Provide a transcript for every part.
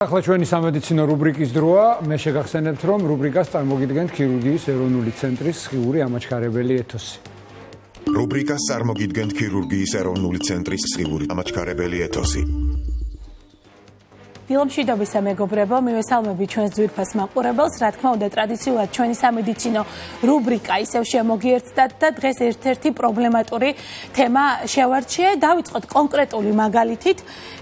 ახლა ჩვენი სამედიცინო რუბრიკის დროა. მე შეგახსენებთ, რომ რუბრიკას წარმოგიდგენთ ქირურგიის ეროვნული ცენტრის სხიური ამაჩქარებელი ეთოსი. რუბრიკას წარმოგიდგენთ ქირურგიის ეროვნული ცენტრის სხიური ამაჩქარებელი ეთოსი. დილომშვიდობისა მეგობრებო, მივესალმები ჩვენს ძვირფას მაყურებელს. რა თქმა უნდა, ტრადიციულად ჩვენი სამედიცინო რუბრიკა ისევ შემოგიერთდათ და დღეს ერთ-ერთი პრობლემატური თემა შევარჩიე. დავიწყოთ კონკრეტული მაგალითით.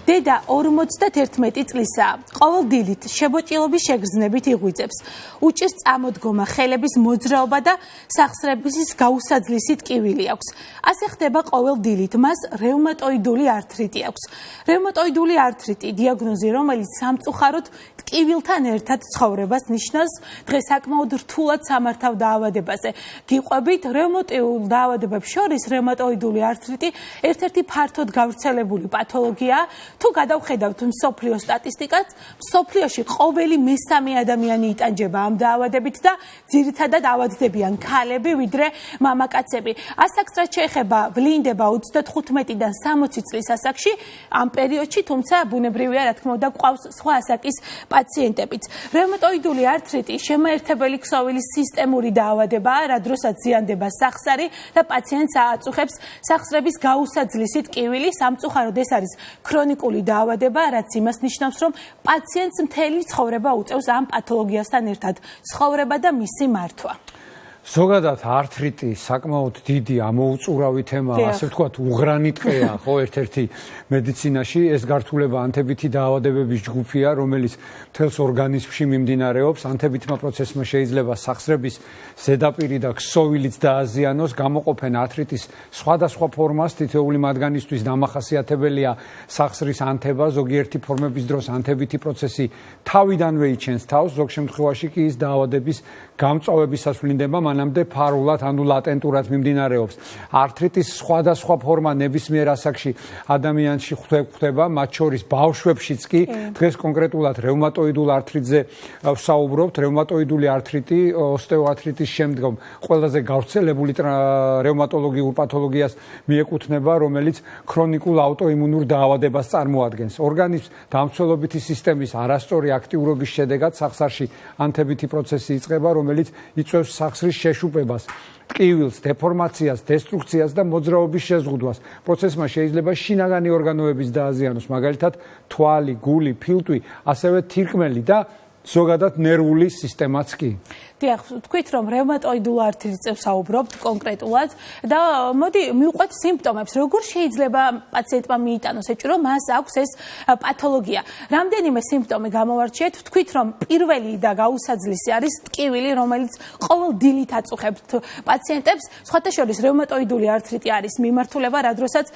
დედა 51 წლისაა. ყოველ დილით შებოჭილობის შეგრძნებით იღვიძებს. უჭირს წამოდგომა, ხელების მოძრაობა და სახსრების გაუსაძლისი ტკივილი აქვს. ასე ხდება ყოველ დილით. მას რევმატოიდული ართრიტი აქვს. რევმატოიდული ართრიტი დიაგნოზი, რომელიც სამწუხაროდ ტკივილთან ერთად ცხოვრებას ნიშნავს. დღეს საკმაოდ რთულად სამართავ დაავადებაზე გიყვებით. რევმატოიდულ დაავადებებს შორის რევმატოიდული ართრიტი ერთ-ერთი ფართოდ გავრცელებული პათოლოგიაა. თუ გადავხედავთ მსოფლიო სტატისტიკას, მსოფლიოში ყოველი მესამე ადამიანი იტანჯება ამ დაავადებით და ძირითადად ავადდებიან ქალები ვიდრე მამაკაცები. ასაკს რაც შეეხება, ვლინდება 35-დან 60 წლის ასაკში ამ პერიოდში, თუმცა ბუნებრივია, რა თქმა უნდა, გვყავს სხვა ასაკის პაციენტებიც. რევმატოიდული ართრიტი შემაერთებელი ქსოვილის სისტემური დაავადებაა, რა დროსაც ზიანდება სახსარი და პაციენტს ააწუხებს სახსრების გაუსაძლისი ტკივილი. სამწუხაროდ ეს არის ქრონიკული დაავადება, რაც იმას ნიშნავს, რომ პაციენტს მთელი ცხოვრება უწევს ამ პათოლოგიასთან ერთად ცხოვრება და მისი მართვა. ზოგადად ართრიტი საკმაოდ დიდი ამოუწურავი თემაა, ასე ვთქვათ, უღრანი ტყეა, ხო, ერთ-ერთი მედიცინაში. ეს გართულება ანთებითი დაავადებების ჯგუფია, რომელიც მთელს ორგანიზმში მიმდინარეობს. ანთებითმა პროცესმა შეიძლება სახსრების ზედაპირი და ქსოვილიც დააზიანოს. გამოყოფენ ართრიტის სხვადასხვა ფორმას, თითოეული მათგანისთვის დამახასიათებელია სახსრის ანთება. ზოგიერთი ფორმების დროს ანთებითი პროცესი თავიდანვე იჩენს თავს, ზოგ შემთხვევაში კი ის დაავადების გამწვავებისას ვლინდება, მანამდე ფარულად, ანუ ლატენტურად მიმდინარეობს. ართრიტის სხვადასხვა ფორმა ნებისმიერ ასაკში ადამიანში ხდება, მათ შორის ბავშვებშიც კი. დღეს კონკრეტულად რევმატოიდულ ართრიტზე ვსაუბრობთ. რევმატოიდული ართრიტი ოსტეოართრიტის შემდგომ ყველაზე გავრცელებული რევმატოლოგიურ პათოლოგიას მიეკუთვნება, რომელიც ქრონიკულ აუტოიმუნურ დაავადებას წარმოადგენს. ორგანიზმის დამცველობითი სისტემის არასწორი აქტიურობის შედეგად სახსარში ანთებითი პროცესი იწყება, რომელიც იწვევს სახსრის შეშუპებას, ტკივილს, დეფორმაციას, დესტრუქციას და მოძრაობის შეზღუდვას. პროცესმა შეიძლება შინაგანი ორგანოების დააზიანოს, მაგალითად თვალი, გული, ფილტვი, ასევე თირკმელი და ზოგადად ნერვული სისტემაც კი. დიახ, თქვით, რომ რევმატოიდულ ართრიტზე ვსაუბრობთ კონკრეტულად და მოდი მივყვეთ სიმპტომებს. როგორ შეიძლება პაციენტმა მიიტანოს ეჭვი, რომ მას აქვს ეს პათოლოგია? რამდენიმე სიმპტომი გამოვარჩიეთ. თქვით, რომ პირველი და გაუსაძლისი არის ტკივილი, რომელიც ყოველ დილით აწუხებთ პაციენტებს. სხვათა შორის რევმატოიდული ართრიტი არის მიმართულება, რა დროსაც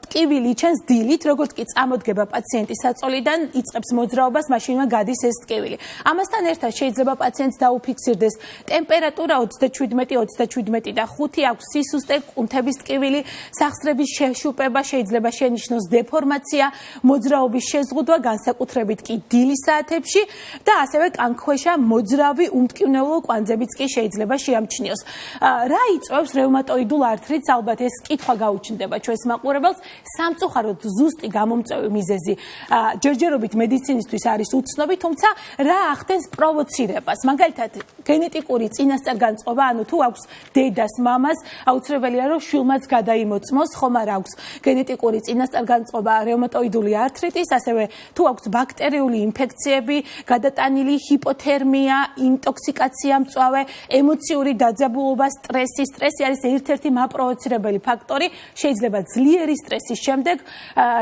ტკივილი იჩენს დილით, როგორც კი წამოდგება პაციენტი საწოლიდან, იწყებს მოძრაობას, მაშინვე გადის ეს ტკივილი. ამასთან ერთად შეიძლება პაციენტს დაუფიქსირდეს ტემპერატურა 37 და 5 აქვს, სისუსტე, კუნთების ტკივილი, სახსრების შეშუპება, შეიძლება შენიშნოს დეფორმაცია, მოძრაობის შეზღუდვა, განსაკუთრებით კი დილის საათებში და ასევე კანქვეშა მოძრავი უმტკივნეულო კვანძებიც კი შეიძლება შეამჩნიოს. რა იწვევს რევმატოიდულ ართრიტს? ალბათ ეს კითხვა გაუჩნდება ჩვენს მაყურებელს. სამწუხაროდ ზუსტი გამომწვევი მიზეზი ჯერჯერობით მედიცინისთვის არის უცნობი, თუმცა რა ახდენს პროვოცირებას? მაგალითად, გენეტიკური წინასწარგანწყობა, ანუ თუ აქვს დედას, მამას, აუცილებელია რომ შვილმაც გადაიმოწმოს, ხომ არა აქვს გენეტიკური წინასწარგანწყობა რევმატოიდული ართრიტის, ასევე თუ აქვს ბაქტერიული ინფექციები, გადატანილი ჰიპოთერმია, ინტოქსიკაცია მწვავე, ემოციური დაძაბულობა, სტრესი. სტრესი არის ერთ-ერთი მაპროვოცირებელი ფაქტორი. შეიძლება ძლიერი სტრესის შემდეგ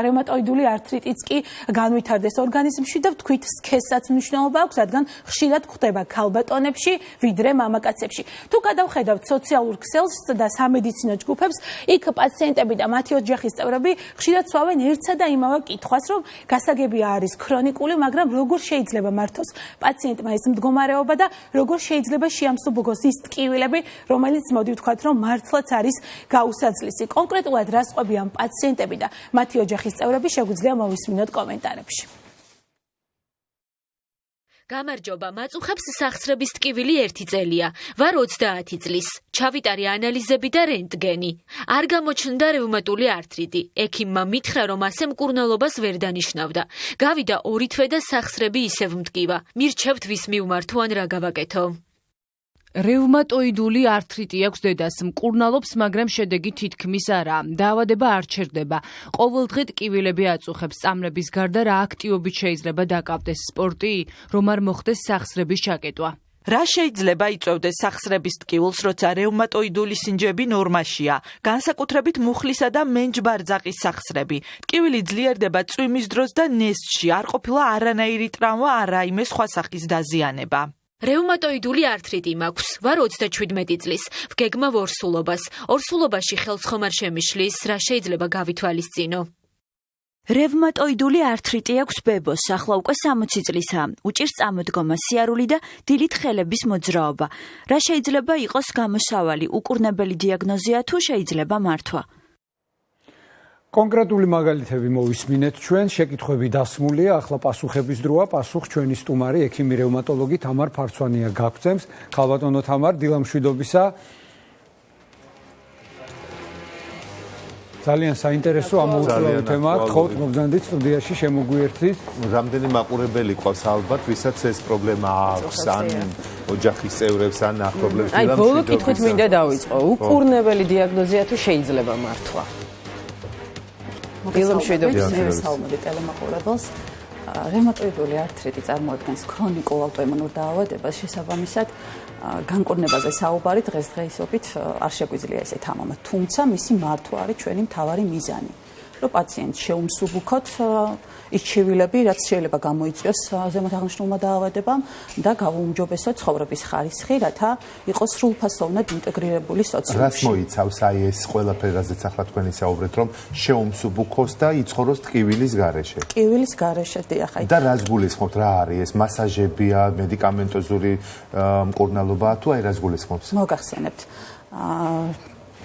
რევმატოიდული ართრიტიც კი განვითარდეს ორგანიზმში და ვთქვით, სქესაც მნიშვნელობა აქვს, რადგან ხშირად გვხდება ქალბატონებში ვიდრე მამაკაცებში. თუ გადავხედავთ სოციალურ ქსელს და სამედიცინო ჯგუფებს, იქ პაციენტები და მათი ოჯახის წევრები ხშირად სვავენ ერთსა და იმავე კითხვას, რომ გასაგებია არის ქრონიკული, მაგრამ როგორ შეიძლება მართოს პაციენტმა ეს მდგომარეობა და როგორ შეიძლება შეამსუბუქოს ის ტკივილები, რომელიც მოდი ვთქვათ, რომ მართლაც არის გაუსაძლისი. კონკრეტულად რას ყვებიან პაციენტები და მათი ოჯახის წევრები, შეგვიძლია მოვისმინოთ კომენტარებში. გამარჯობა, მაწუხებს სახსრების ტკივილი 1 წელია, ვარ 30 წლის, ჩავიტარე ანალიზები და რენტგენი. არ გამოჩნდა რევმატული ართრიტი. ექიმმა მითხრა, რომ ასე მკურნალობას ვერ დანიშნავდა. გავიდა 2 თვე და სახსრები ისევ მტკივა. მირჩევთ ვის მივმართო ან რა გავაკეთო. რევმატოიდული ართრიტი აქვს დედას, მკურნალობს, მაგრამ შედეგი თითქმის არაა. დაავადება არ ჩერდება. ყოველდღე ტკივილები აწუხებს. წამლების გარდა რა აქტივობით შეიძლება დაკავდეს სპორტი, რომ არ მოხდეს სახსრების ჩაკეტვა. რა შეიძლება იწვევდეს სახსრების ტკივილს, როცა რევმატოიდული სინჯები ნორმაშია, განსაკუთრებით მუხლისა და მენჯბარძაყის სახსრები. ტკივილი ძლიერდება წვიმის დროს და ნესტში, არ ყოფილა არანაირი ტრავმა, არ რაიმე სხვა სახის დაზიანება. რევმატოიდული ართრიტი მაქვს, ვარ 37 წლის, ვგეგმა ორსულობას. ორსულობაში ხელს ხომ არ შემიშლის, რა შეიძლება გავითვალისწინო. რევმატოიდული ართრიტი აქვს ბებოს, ახლა უკვე 60 წლისაა. უჭირს წამოდგომა, სიარული და დილით ხელების მოძრაობა. რა შეიძლება იყოს გამოსავალი, უკურნებელი დიაგნოზია თუ შეიძლება მართვა? კონკრეტული მაგალითები მოვისმინეთ ჩვენ, შეკითხვები დასმულია, ახლა პასუხების დროა, პასუხს ჩვენი სტუმარი, ექიმი რევმატოლოგი თამარ ფარცვანია გაგწევს. ქალბატონო თამარ, დილამშვიდობისა. ძალიან საინტერესო ამოუწურავი თემა, გთხოვთ მოგზანდით სტუდიაში შემოგვიერთდით. რამდენი მაყურებელი ყავს ალბათ, ვისაც ეს პრობლემა აქვს, ან ოჯახის წევრებს, ან ახლობლებს. აი, ბოლო კითხვით მინდა დავიწყო. უკურნებელი დიაგნოზია თუ შეიძლება მართვა? მოგესალმებით, საუბარი ტელემაყურებელს. რევმატოიდული ართრიტი წარმოადგენს ქრონიკულ ავტოიმუნურ დაავადებას, შესაბამისად განკურნებაზე საუბარი დღესდღეობით არ შეგვიძლია ესე თამამად, თუმცა მისი მართვა არის ჩვენი მთავარი მიზანი. რომ პაციენტს შეუმსუბუქოთ ის ჩივილები, რაც შეიძლება გამოიწვიოს ზემოთ აღნიშნულმა დაავადებამ და გავაუმჯობესოთ ცხოვრების ხარისხი, რათა იყოს სრულფასოვნად ინტეგრირებული სოციუმში. რას მოიცავს აი ეს ყველაფერი, რაზეც ახლა თქვენ ისაუბრეთ, რომ შეუმსუბუქოს და იცხოვროს ტკივილის გარეშე? ტკივილის გარეშე, დიახ. და რას გულისხმობთ, რა არის ეს მასაჟებია, მედიკამენტოზური მკურნალობაა თუ აი რას გულისხმობს? მოგახსენებთ.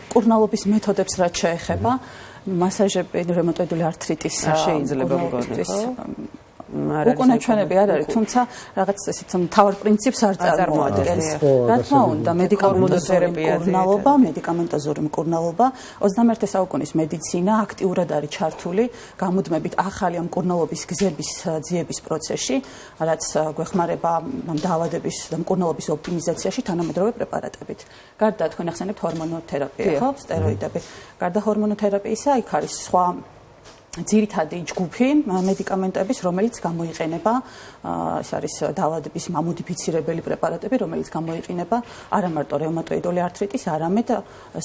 მკურნალობის მეთოდებს რაც შეეხება, მასაჟები რევმატოიდული ართრიტის შეიძლება მგონი, ხო? უკანაჩვენები არ არის, თუმცა რაღაც ესეთ მთავარ პრინციპს არ წარმოადგენს. რა თქმა უნდა, მედიკამენტოზური მკურნალობა 21 საუკუნის მედიცინა აქტიურად არის ჩართული გამუდმებით ახალი მკურნალობის გზების ძიების პროცესში, რაც გვეხმარება დაავადების და მკურნალობის ოპტიმიზაციაში თანამედროვე პრეპარატებით. გარდა თქვენ ახსენებთ ჰორმონოთერაპია, ხო, სტეროიდები. გარდა ჰორმონოთერაპიისა, იქ არის სხვა ძირითადი ჯგუფი მედიკამენტების, რომელიც გამოიყენება, ეს არის დაავადების მამოდიფიცირებელი პრეპარატები, რომელიც გამოიყენება არა მარტო რევმატოიდული ართრიტის, არამედ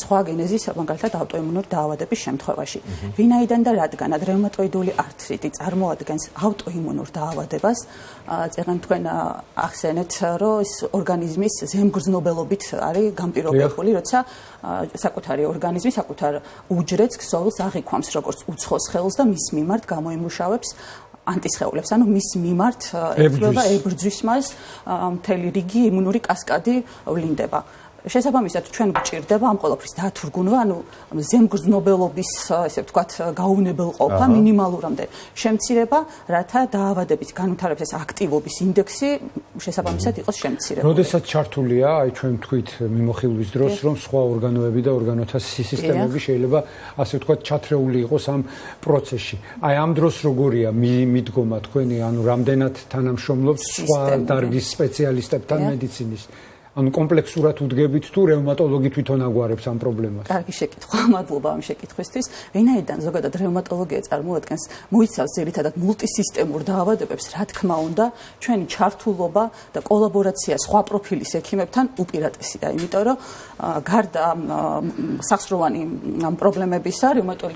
სხვა გენეზის, მაგალითად ავტოიმუნური დაავადების შემთხვევაში. ვინაიდან და რადგანაც რევმატოიდული ართრიტი წარმოადგენს ავტოიმუნურ დაავადებას, წერენ თქვენ ახსენეთ, რომ ეს ორგანიზმის ზემგრძნობელობით არის განპირობებული, როცა საკუთარი ორგანიზმი, საკუთარ უჯრედს, ქსოვილს აღიქვამს როგორც უცხოს ხელს და მის მიმართ გამოიმუშავებს ანტისხეულებს, ანუ მის მიმართ ებრძვის მას მთელი რიგი იმუნური კასკადი ვლინდება. შესაბამისად ჩვენ გვჭირდება ამ ყველაფრის დათრგუნვა, ანუ ზემგრძნობელობის, ესე ვთქვათ, გაუნებელყოფა მინიმალურამდე შემცირება, რათა დაავადების განვითარების ეს აქტივობის ინდექსი შესაბამისად იყოს შემცირებული. როდესაც ჩართულია, აი ჩვენ თქვით მიმოხილვის დროს, რომ სხვა ორგანოები და ორგანოთა სისტემები შეიძლება ასე ვთქვათ ჩათრეული იყოს ამ პროცესში. აი ამ დროს როგორია მიდგომა თქვენი, ანუ რამდენად თანამშრომლობთ სხვა დარგის სპეციალისტებთან მედიცინის? ანუ კომპლექსურად უდგებით თუ რევმატოლოგი თვითონ აგვარებს ამ პრობლემას? კარგი შეკითხვა, მადლობა ამ შეკითხვისთვის. ვინაიდან ზოგადად რევმატოლოგია წარმოადგენს, მოიცავს ძირითადად მულტისისტემურ დაავადებებს, რა თქმა უნდა, ჩვენი ჩართულობა და კოლაბორაცია სხვა პროფილის ექიმებთან უპირატესია, იმიტომ რომ გარდა სახსროვანი პრობლემებისა,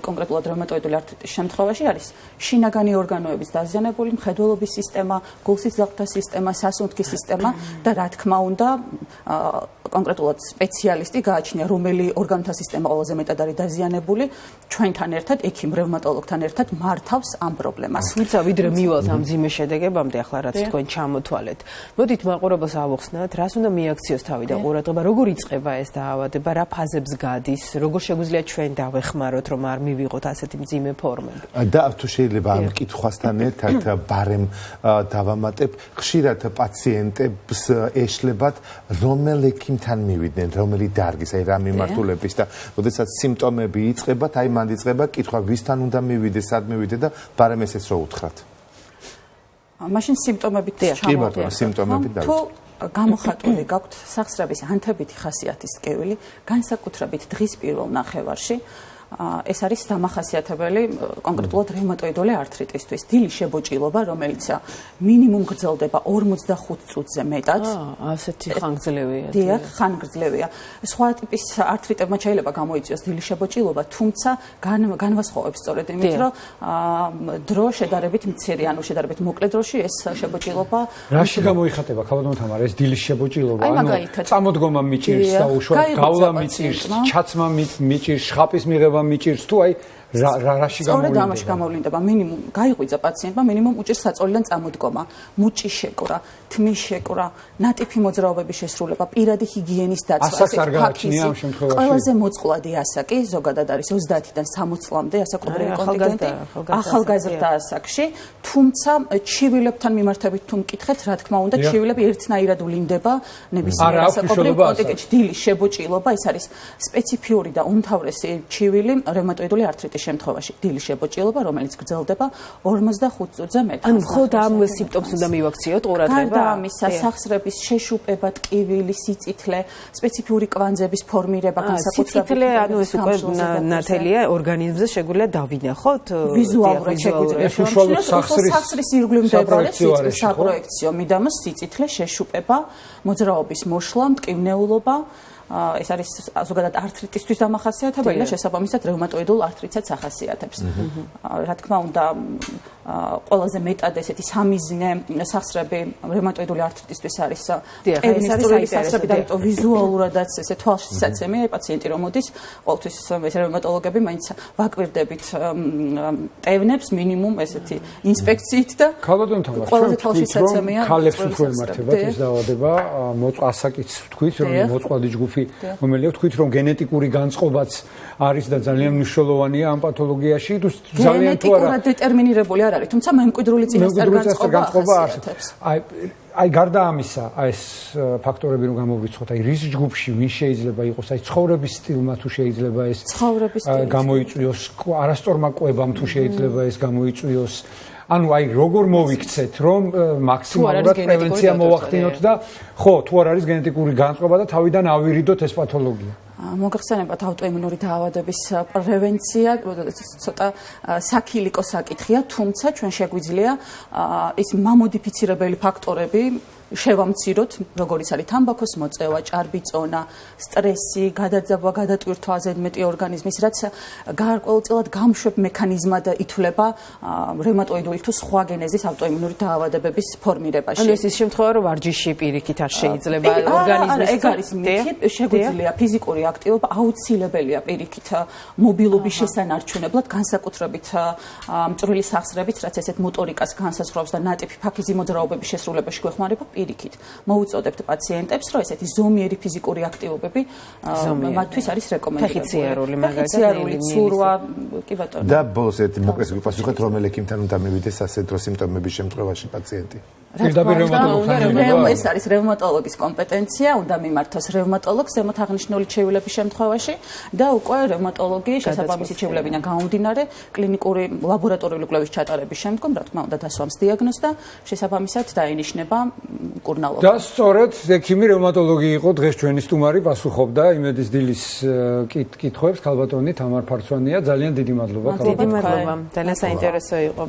კონკრეტულად რევმატოიდული ართრიტის შემთხვევაში არის შინაგანი ორგანოების დაზიანებული მხედველობის სისტემა, გულსის ძაღლთა სისტემა, სასუნთქის სისტემა და რა თქმა უნდა კონკრეტულად სპეციალისტი გააჩნია, რომელი ორგანოთა სისტემა ყველაზე მეტად არის დაზიანებული, ჩვენთან ერთად, ექიმ რევმატოლოგთან ერთად მართავს ამ პრობლემას. თუმცა ვიდრე მივალთ ამ ძიმე შედეგებამდე, ახლა რაც თქვენ ჩამოთვალეთ. მოდით მაყურებელს ავუხსნათ, რას უნდა მიაქციოს თავი და ყურადღება, როგორ იწყება ეს დაავადება, რა ფაზებს გადის, როგორ შეგვიძლია ჩვენ დავეხმაროთ, რომ არ მივიღოთ ასეთი მძიმე ფორმები. და თუ შეიძლება ამ კითხვასთან ერთად ბარემ დავამატებ, ხშირად პაციენტებს ეშლებათ რომელ ექიმთან მივიდნენ, რომელი დარგის, აი რა მიმართულების და როდესაც სიმპტომები იწყებათ, აი მანდ იწყება კითხვა, ვისთან უნდა მივიდე, სად მივიდე და ბარემ ესეც რო უთხრათ. მაშინ სიმპტომებით ჩამოვიდეთ. სიმპტომებით დავით. თუ გამოხატული გაქვთ სახსრების ანთებითი ხასიათის ტკივილი, განსაკუთრებით დღის პირველ ნახევარში, ეს არის დამახასიათებელი კონკრეტულად რევმატოიდული ართრიტისთვის. დილის შებოჭილობა, რომელიც მინიმუმ გრძელდება 45 წუთზე მეტად. ასეთი ხანგრძლივია. დიახ, ხანგრძლივია. სხვა ტიპის ართრიტებმა შეიძლება გამოიწვიოს დილის შებოჭილობა, თუმცა განვასხვავებს სწორედ იმით, რომ დრო შედარებით მცირე, ანუ შედარებით მოკლე დროში ეს შებოჭილობა რაში გამოიხატება, ქალბატონო თამარ, ეს დილის შებოჭილობა, ანუ წამოდგომა მიჭირს და უშუალოდ გავლა მიჭირს, ჩაცმა მიჭირს, შხაპის მიღება მიჭირს თუ აი რაში გამოვლინდება? სწორედ ამაში გამოვლინდება. მინიმუმ გაიღვიძა პაციენტმა, მინიმუმ უჭირს საწოლიდან წამოდგომა, მუჭის შეკვრა, თმის შეკვრა, ნატიფი მოძრაობების შესრულება, პირადი ჰიგიენის დაცვა. ასაკს არ გააჩნია ამ შემთხვევაში? ყველაზე მოწყვლადი ასაკი, ზოგადად არის 30-დან 60 წლამდე ასაკობრივი კონტინგენტი, ახალგაზრდა ასაკში, თუმცა ჩივილებთან მიმართებით თუ მკითხეთ, რა თქმა უნდა, ჩივილები ერთნაირად ვლინდება ნებისმიერ ასაკობრივ კონტინგენტში. დილის შებოჭილობა, ეს არის სპეციფიური და უმთავრესი ჩივილი რევმატოიდული ართრიტის შემთხვევაში. დილის შებოჭილობა, რომელიც გრძელდება 45 წუთზე მეტად. ანუ მხოლოდ ამ სიმპტომს უნდა მივაქციოთ ყურადღება? გარდა ამისა, სახსრების შეშუპება, ტკივილი, სიწითლე, სპეციფიური კვანძების ფორმირება, განსაკუთრებით სიწითლე, ანუ ეს უკვე ნათელია ორგანიზმზე, შეგვიძლია დავინახოთ ვიზუალურად შეგვიძლია უშუალოდ სახსრის ირგვლივ მდებარე სიწითლის საპროექციო მიდამოს სიწითლე, შეშუპება, მოძრაობის მოშლა, მტკივნეულობა, ეს არის ზოგადად ართრიტისთვის დამახასიათებელი და შესაბამისად რევმატოიდულ ართრიტსაც ახასიათებს. რა თქმა უნდა, ყველაზე μετად ესეთი სამიზნე სახსრები რევმატოიდული ართრიტისთვის არის ტკივნის წვრილი სახსრები და ამიტომ ვიზუალურადაც ესე თვალშისაცემია პაციენტი რომ მოდის, ყოველთვის ეს რევმატოლოგები მაინც ვაკვირდებით ტკივნებს მინიმუმ ესეთი ინსპექციით და ქალბატონო თამარ, ყველაზე თვალშისაცემია ქალებს უფრო ემართებათ ეს დაავადება, ასაკიც ვთქვით, რომ მოწყვლადი ჯგუფი რომელია ვთქვით რომ გენეტიკური განწყობაც არის და ძალიან მნიშვნელოვანია ამ პათოლოგიაში თუ ძალიან თუ არა დეტერმინირებული არ არის თუმცა მემკვიდრული წინასწარ განწყობა ახასიათებს. აი გარდა ამისა, ეს ფაქტორები რომ გამოვრიცხოთ, აი რის ჯგუფში ვინ შეიძლება იყოს, აი ცხოვრების სტილმა თუ შეიძლება ეს გამოიწვიოს, არასწორმა კვებამ თუ შეიძლება ეს გამოიწვიოს. ანუ აი როგორ მოვიქცეთ რომ მაქსიმალურად პრევენცია მოვახდინოთ და ხო თუ არ არის გენეტიკური განწყობა და თავიდან ავირიდოთ ეს პათოლოგია. მოგეხსენებათ ავტოიმუნური დაავადების პრევენცია ცოტა საქილიკო საკითხია, თუმცა ჩვენ შეგვიძლია ის მამოდიფიცირებელი ფაქტორები შევამციროთ, როგორიც არის თამბაქოს მოწევა, ჭარბი-წონა, სტრესი, გადაძაბვა, გადატვირთვა ზედმეტი ორგანიზმის, რაც გარკვეულწილად გამშვებ მექანიზმად ითვლება რევმატოიდული თუ სხვა გენეზის ავტოიმუნური დაავადებების ფორმირებაში. ანუ ეს ის შემთხვევა, რომ ვარჯიში პირიქით არ შეიძლება ორგანიზმის ეგ არის მითი, შეგვიძლია ფიზიკური აქტივობა აუცილებელია პირიქით მობილობის შესანარჩუნებლად, განსაკუთრებით მწვრილი სახსრებით, რაც ესეთ მოტორიკას განსაზღვრავს და ნატიფი ფაქიზი მოძრაობების შესრულებაში გვეხმარება. პირიქით მოუწოდებთ პაციენტებს, რომ ესეთი ზომიერი ფიზიკური აქტივობები მათთვის არის რეკომენდებული. ფეხიციარული, ცურვა, კი ბატონო. და ბოლოს ერთი მოკლეს ვიპასუხეთ, რომელ ექიმთან უნდა მივიდეს ასეთ დრო სიმპტომების შემთხვევაში პაციენტი. ეს არის რევმატოლოგის კომპეტენცია, უნდა მიმართოს რევმატოლოგს ზემოთ აღნიშნული ჩევილების შემთხვევაში და უკვე რევმატოლოგი შესაბამისი ჩევილებიდან გამომდინარე კლინიკური ლაბორატორიული კვლევის ჩატარების შემდგომ, რა თქმა უნდა, დასვამს დიაგნოზს და შესაბამისად დაინიშნება მკურნალობა. და სწორედ ექიმი რევმატოლოგი იყო დღეს ჩვენი სტუმარი, პასუხობდა იმედის დილის კითხვებს ქალბატონი თამარ ფარცვანია. ძალიან დიდი მადლობა. დიდი მადლობა. ძალიან საინტერესო იყო.